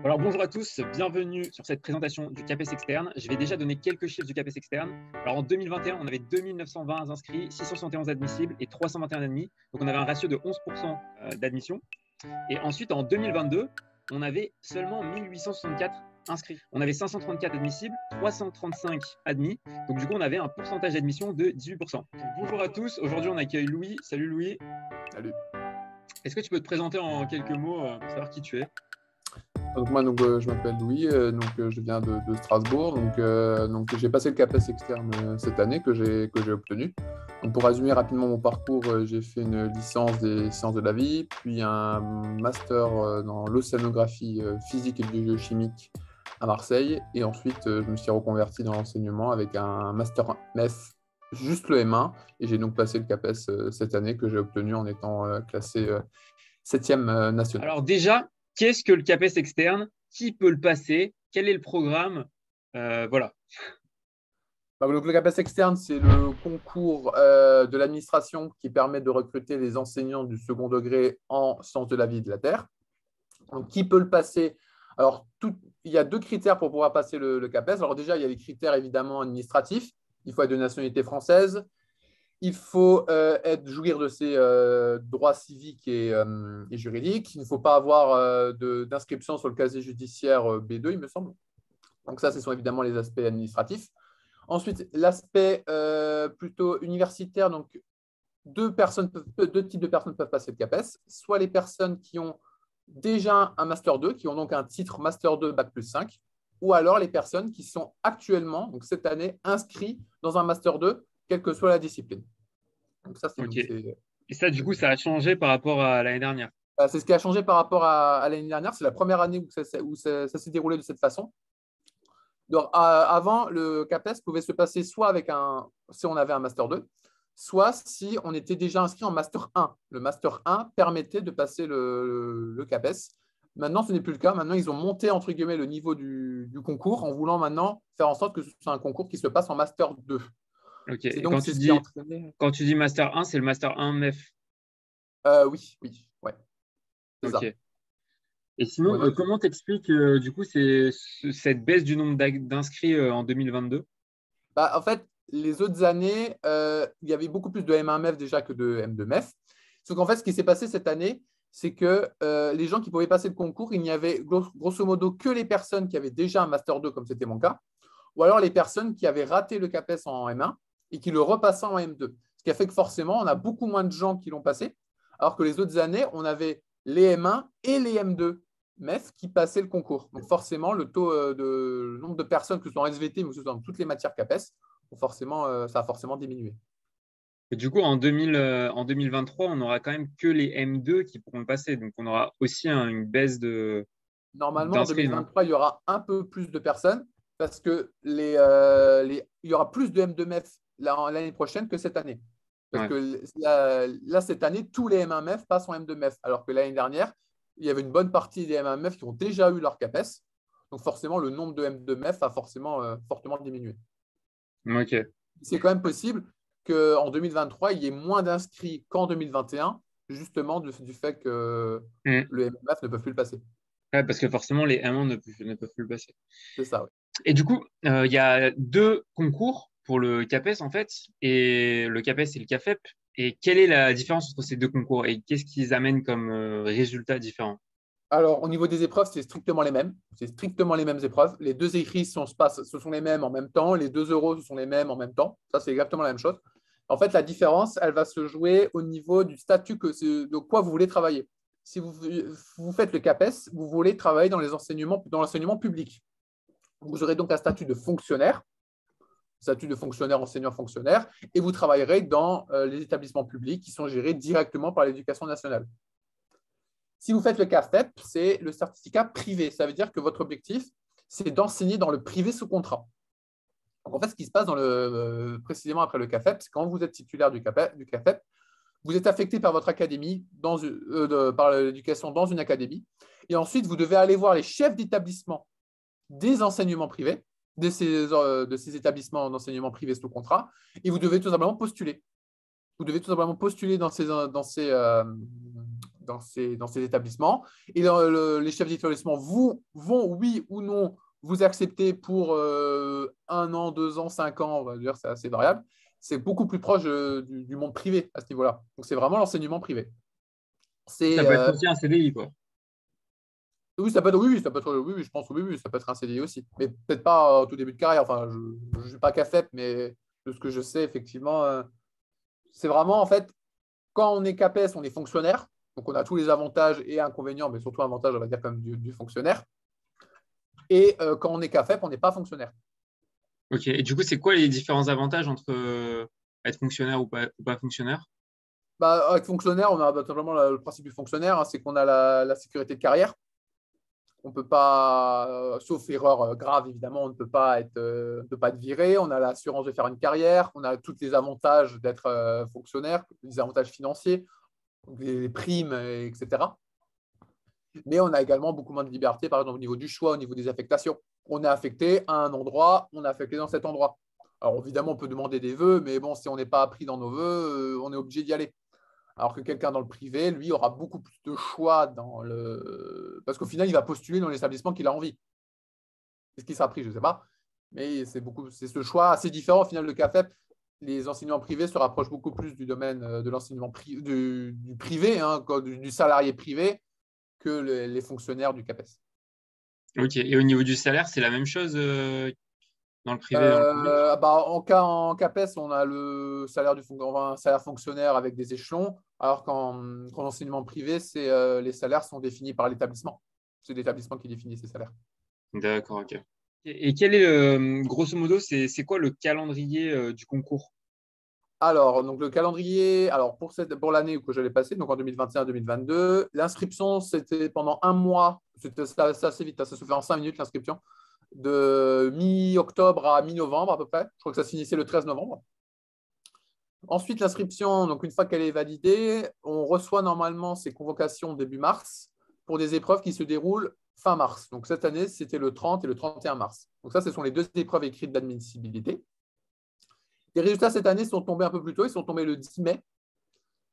Alors bonjour à tous, bienvenue sur cette présentation du CAPES externe. Je vais déjà donner quelques chiffres du CAPES externe. Alors en 2021, on avait 2920 inscrits, 671 admissibles et 321 admis. Donc on avait un ratio de 11% d'admission. Et ensuite en 2022, on avait seulement 1864 inscrits. On avait 534 admissibles, 335 admis. Donc du coup, on avait un pourcentage d'admission de 18%. Bonjour à tous, aujourd'hui on accueille Louis. Salut Louis. Salut. Est-ce que tu peux te présenter en quelques mots pour savoir qui tu es? Je m'appelle Louis, je viens de Strasbourg. J'ai passé le CAPES externe cette année que j'ai obtenu. Donc, pour résumer rapidement mon parcours, j'ai fait une licence des sciences de la vie, puis un master dans l'océanographie physique et biogéochimique à Marseille. Et ensuite, je me suis reconverti dans l'enseignement avec un master MEF, juste le M1. Et j'ai donc passé le CAPES cette année que j'ai obtenu en étant classé 7e national. Alors déjà, qu'est-ce que le CAPES externe? Qui peut le passer? Quel est le programme? Voilà. Donc, le CAPES externe, c'est le concours de l'administration qui permet de recruter les enseignants du second degré en sciences de la vie et de la Terre. Donc, qui peut le passer? Alors, il y a deux critères pour pouvoir passer le CAPES. Alors déjà, il y a les critères évidemment administratifs. Il faut être de nationalité française. Il faut jouir de ses droits civiques et juridiques. Il ne faut pas avoir d'inscription sur le casier judiciaire B2, il me semble. Donc ça, ce sont évidemment les aspects administratifs. Ensuite, l'aspect plutôt universitaire. Donc, deux types de personnes peuvent passer le CAPES. Soit les personnes qui ont déjà un Master 2, qui ont donc un titre Master 2 Bac+5, ou alors les personnes qui sont actuellement, donc cette année, inscrits dans un Master 2, quelle que soit la discipline. Donc ça, Et ça, du coup, ça a changé par rapport à l'année dernière. C'est ce qui a changé par rapport à l'année dernière. C'est la première année où ça s'est déroulé de cette façon. Donc, avant, le CAPES pouvait se passer soit si on avait un Master 2, soit si on était déjà inscrit en Master 1. Le Master 1 permettait de passer le CAPES. Maintenant, ce n'est plus le cas. Maintenant, ils ont monté, entre guillemets, le niveau du concours en voulant maintenant faire en sorte que ce soit un concours qui se passe en Master 2. Ok. C'est Et donc ce qui a entraîné. quand tu dis Master 1, c'est le Master 1 MEF. Oui, ouais. C'est Ok. ça. Et sinon, Maintenant, comment t'expliques du coup cette baisse du nombre d'inscrits en 2022? En fait, les autres années, il y avait beaucoup plus de M1MEF déjà que de M2MEF. Sauf qu'en fait, ce qui s'est passé cette année, c'est que les gens qui pouvaient passer le concours, il n'y avait grosso modo que les personnes qui avaient déjà un Master 2, comme c'était mon cas, ou alors les personnes qui avaient raté le CAPES en M1 et qui le repassaient en M2. Ce qui a fait que forcément, on a beaucoup moins de gens qui l'ont passé, alors que les autres années, on avait les M1 et les M2 MEF qui passaient le concours. Donc forcément, le nombre de personnes, que ce soit en SVT ou que ce soit dans toutes les matières CAPES, ça a forcément diminué. Et du coup, en 2023, on n'aura quand même que les M2 qui pourront le passer. Donc, on aura aussi une baisse Normalement, en d'inscrits, non? 2023, il y aura un peu plus de personnes parce que il y aura plus de M2 MEF l'année prochaine que cette année. Parce Ouais. que là, cette année, tous les M1 MEF passent en M2 MEF, alors que l'année dernière, il y avait une bonne partie des M1 MEF qui ont déjà eu leur CAPES. Donc forcément, le nombre de M2 MEF a fortement diminué. Ok. C'est quand même possible qu'en 2023, il y ait moins d'inscrits qu'en 2021, justement du fait que Mm. le MMF ne peut plus le passer. Ouais, parce que forcément, les M1 ne peuvent plus le passer. C'est ça, oui. Et du coup, il y a deux concours pour le CAPES, en fait, et le CAPES et le CAFEP. Et quelle est la différence entre ces deux concours et qu'est-ce qu'ils amènent comme résultats différents? Alors, au niveau des épreuves, c'est strictement les mêmes. C'est strictement les mêmes épreuves. Les deux écrits ce sont les mêmes en même temps. Les 2 euros, ce sont les mêmes en même temps. Ça, c'est exactement la même chose. En fait, la différence, elle va se jouer au niveau du statut de quoi vous voulez travailler. Si vous faites le CAPES, vous voulez travailler dans l'enseignement public. Vous aurez donc un statut de fonctionnaire, enseignant-fonctionnaire, et vous travaillerez dans les établissements publics qui sont gérés directement par l'éducation nationale. Si vous faites le CAFEP, c'est le certificat privé. Ça veut dire que votre objectif, c'est d'enseigner dans le privé sous contrat. Donc, en fait, ce qui se passe précisément après le CAFEP, c'est quand vous êtes titulaire du CAFEP, vous êtes affecté par votre académie, par l'éducation dans une académie, et ensuite, vous devez aller voir les chefs d'établissement des enseignements privés, de ces établissements d'enseignement privé sous contrat, et vous devez tout simplement postuler. Vous devez tout simplement postuler dans ces dans ces établissements. Et les chefs d'établissement vont, oui ou non, vous accepter pour 1 an, 2 ans, 5 ans, on va dire, c'est assez variable. C'est beaucoup plus proche du monde privé à ce niveau-là. Donc, c'est vraiment l'enseignement privé. Ça C'est, peut être aussi un CDI, quoi. oui, ça peut être, oui, ça peut être, oui, je pense, oui, ça peut être un CDI aussi. Mais peut-être pas au tout début de carrière. Enfin, je ne suis pas CAFEP, mais de ce que je sais, effectivement, c'est vraiment, en fait, quand on est CAPES, on est fonctionnaire. Donc, on a tous les avantages et inconvénients, mais surtout avantages, on va dire, comme du fonctionnaire. Et quand on est CAFEP, on n'est pas fonctionnaire. Ok. Et du coup, c'est quoi les différents avantages entre être fonctionnaire ou pas fonctionnaire? Bah, avec fonctionnaire, on a tout simplement le principe du fonctionnaire, hein, c'est qu'on a la sécurité de carrière. On ne peut pas, sauf erreur grave, évidemment, on ne peut pas être viré. On a l'assurance de faire une carrière. On a tous les avantages d'être fonctionnaire, les avantages financiers, les primes, etc. Mais on a également beaucoup moins de liberté, par exemple, au niveau du choix, au niveau des affectations. On est affecté à un endroit, on est affecté dans cet endroit. Alors, évidemment, on peut demander des vœux, mais bon, si on n'est pas pris dans nos vœux, on est obligé d'y aller. Alors que quelqu'un dans le privé, lui, aura beaucoup plus de choix parce qu'au final, il va postuler dans l'établissement qu'il a envie. Est-ce qu'il sera pris? Je ne sais pas. Mais c'est ce choix assez différent au final de CAFEP. Les enseignements privés se rapprochent beaucoup plus du domaine de l'enseignement du privé, hein, du salarié privé, que les fonctionnaires du CAPES. Ok. Et au niveau du salaire, c'est la même chose dans le privé et dans le public? En CAPES, on a on a un salaire fonctionnaire avec des échelons, alors qu'en enseignement privé, les salaires sont définis par l'établissement. C'est l'établissement qui définit ces salaires. D'accord, ok. Et quel est, grosso modo, c'est quoi le calendrier du concours? Alors, donc le calendrier, alors pour l'année que j'allais passer, donc en 2021-2022, l'inscription, c'était pendant un mois. C'est assez vite, hein, ça se fait en 5 minutes l'inscription, de mi-octobre à mi-novembre à peu près. Je crois que ça s'initiait le 13 novembre. Ensuite, l'inscription, donc une fois qu'elle est validée, on reçoit normalement ces convocations début mars pour des épreuves qui se déroulent fin mars. Donc cette année, c'était le 30 et le 31 mars. Donc ça, ce sont les 2 épreuves écrites d'admissibilité. Les résultats cette année sont tombés un peu plus tôt, ils sont tombés le 10 mai.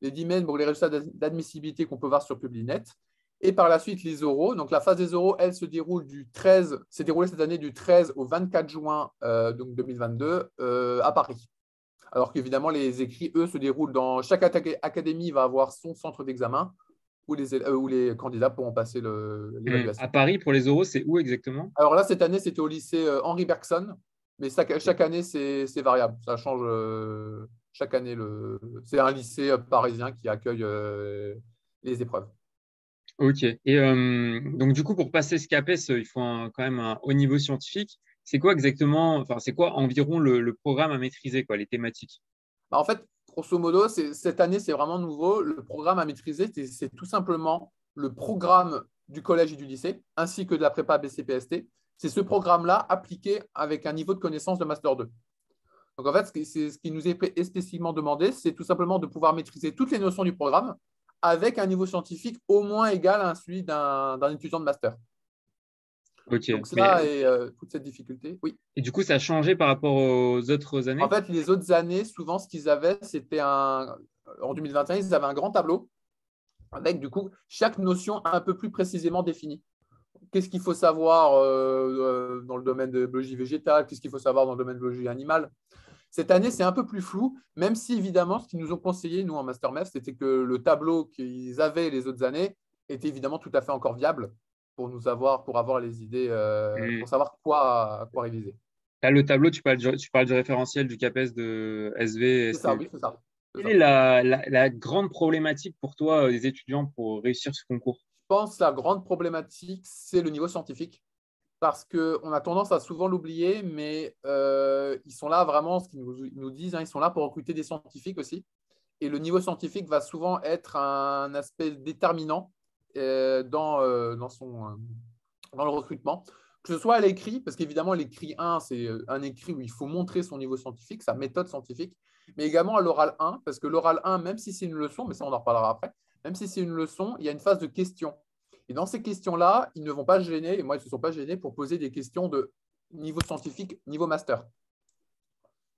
Les 10 mai, donc les résultats d'admissibilité qu'on peut voir sur Publinet. Et par la suite, les oraux. Donc la phase des oraux, elle se déroule s'est déroulée cette année du 13 au 24 juin donc 2022 à Paris. Alors qu'évidemment, les écrits, eux, se déroulent dans chaque académie va avoir son centre d'examen où les candidats pourront passer À l'évaluation. Paris, pour les euros, c'est où exactement? Alors là, cette année, c'était au lycée Henri Bergson, mais chaque année, c'est variable. Ça change chaque année. C'est un lycée parisien qui accueille les épreuves. Ok. Et donc, du coup, pour passer ce CAPES, il faut quand même un haut niveau scientifique. C'est quoi exactement, enfin, c'est quoi environ le programme à maîtriser, quoi, les thématiques? Bah, en fait, grosso modo, cette année, c'est vraiment nouveau. Le programme à maîtriser, c'est tout simplement le programme du collège et du lycée, ainsi que de la prépa BCPST. C'est ce programme-là appliqué avec un niveau de connaissance de Master 2. Donc, en fait, ce qui nous est spécifiquement demandé, c'est tout simplement de pouvoir maîtriser toutes les notions du programme avec un niveau scientifique au moins égal à celui d'un étudiant de Master. Ok. Donc, Mais, ça et toute cette difficulté, oui. et du coup, ça a changé par rapport aux autres En années? fait, les autres années, souvent, ce qu'ils avaient, c'était en 2021, ils avaient un grand tableau avec du coup chaque notion un peu plus précisément définie. Qu'est-ce qu'il faut savoir dans le domaine de biologie végétale? Qu'est-ce qu'il faut savoir dans le domaine de biologie animale? Cette année, c'est un peu plus flou, même si évidemment, ce qu'ils nous ont conseillé, nous en Master Math, c'était que le tableau qu'ils avaient les autres années était évidemment tout à fait encore viable pour avoir les idées, Hmm. pour savoir quoi réviser. Là, le tableau, tu parles du référentiel du CAPES de SV et C'est ça, STU. oui, c'est ça. C'est Quelle ça. est la grande problématique pour toi, des étudiants, pour réussir ce concours? Je pense que la grande problématique, c'est le niveau scientifique. Parce qu'on a tendance à souvent l'oublier, mais ils sont là vraiment, ce qu'ils nous disent, hein, ils sont là pour recruter des scientifiques aussi. Et le niveau scientifique va souvent être un aspect déterminant dans le recrutement. Que ce soit à l'écrit, parce qu'évidemment, l'écrit 1, c'est un écrit où il faut montrer son niveau scientifique, sa méthode scientifique, mais également à l'oral 1, parce que l'oral 1, même si c'est une leçon, mais ça on en reparlera après, même si c'est une leçon, il y a une phase de questions. Et dans ces questions-là, ils ne vont pas se gêner, et moi, ils ne se sont pas gênés pour poser des questions de niveau scientifique, niveau master.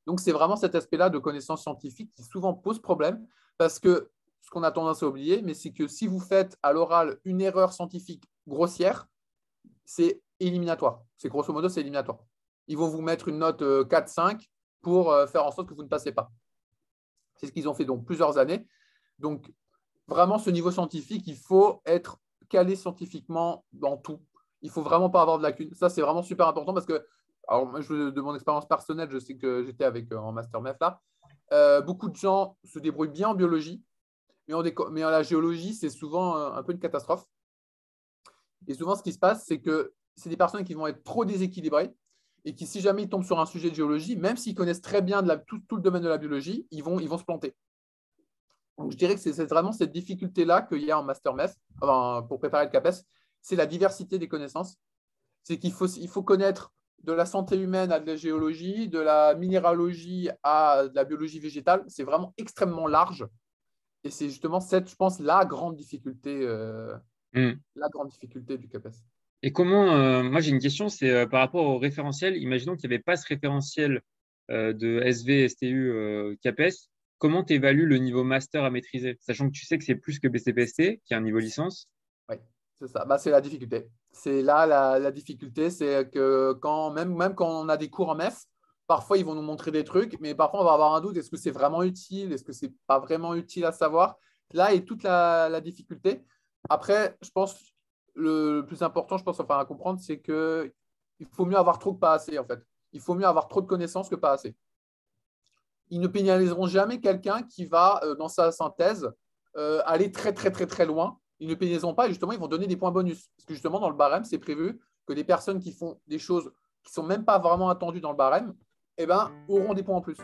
Donc, c'est vraiment cet aspect-là de connaissance scientifique qui souvent pose problème parce que ce qu'on a tendance à oublier, mais c'est que si vous faites à l'oral une erreur scientifique grossière, c'est éliminatoire. C'est grosso modo, c'est éliminatoire. Ils vont vous mettre une note 4-5 pour faire en sorte que vous ne passez pas. C'est ce qu'ils ont fait donc plusieurs années. Donc, vraiment, ce niveau scientifique, il faut être calé scientifiquement dans tout. Il ne faut vraiment pas avoir de lacunes. Ça, c'est vraiment super important parce que, alors, moi, de mon expérience personnelle, je sais que j'étais avec en Master MEF là. Beaucoup de gens se débrouillent bien en biologie, mais en la géologie, c'est souvent un peu une catastrophe. Et souvent, ce qui se passe, c'est que c'est des personnes qui vont être trop déséquilibrées et qui, si jamais ils tombent sur un sujet de géologie, même s'ils connaissent très bien tout le domaine de la biologie, ils vont se planter. Donc, je dirais que c'est vraiment cette difficulté-là qu'il y a en Master MEF, enfin, pour préparer le CAPES, c'est la diversité des connaissances. C'est qu'il faut connaître de la santé humaine à de la géologie, de la minéralogie à de la biologie végétale. C'est vraiment extrêmement large. Et c'est justement je pense, la grande difficulté du CAPES. Et comment, moi j'ai une question, c'est par rapport au référentiel, imaginons qu'il n'y avait pas ce référentiel de SV, STU, CAPES, comment tu évalues le niveau master à maîtriser, sachant que tu sais que c'est plus que BCPST, qui est un niveau licence? Oui, c'est ça. C'est la difficulté. C'est là la difficulté, c'est que même quand on a des cours en MEF, parfois ils vont nous montrer des trucs, mais parfois on va avoir un doute, est-ce que c'est vraiment utile, est-ce que c'est pas vraiment utile à savoir? Là est toute la difficulté. Après, je pense, le plus important, je pense, enfin, à comprendre, c'est qu'il faut mieux avoir trop que pas assez, en fait. Il faut mieux avoir trop de connaissances que pas assez. Ils ne pénaliseront jamais quelqu'un qui va, dans sa synthèse, aller très, très, très, très loin. Ils ne pénaliseront pas et justement, ils vont donner des points bonus. Parce que justement, dans le barème, c'est prévu que des personnes qui font des choses qui ne sont même pas vraiment attendues dans le barème, eh ben, auront des points en plus.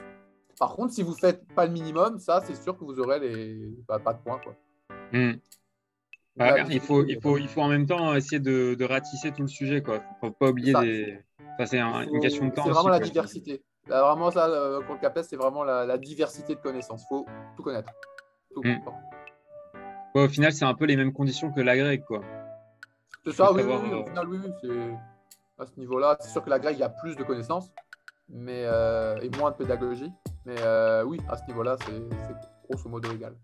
Par contre, si vous ne faites pas le minimum, ça, c'est sûr que vous aurez pas de points, quoi. Il faut en même temps essayer de ratisser tout le sujet, quoi. Faut pas oublier des. Ça, c'est une question de temps c'est aussi, vraiment la quoi. diversité. Là, vraiment, ça, pour le CAPES, c'est vraiment la diversité de connaissances. Il faut tout connaître. Tout. Ouais, au final, c'est un peu les mêmes conditions que l'agrég, quoi. C'est ça, oui, au final, oui. À ce niveau-là, c'est sûr que l'agrég, il y a plus de connaissances et moins de pédagogie. Mais oui, à ce niveau-là, c'est grosso modo égal.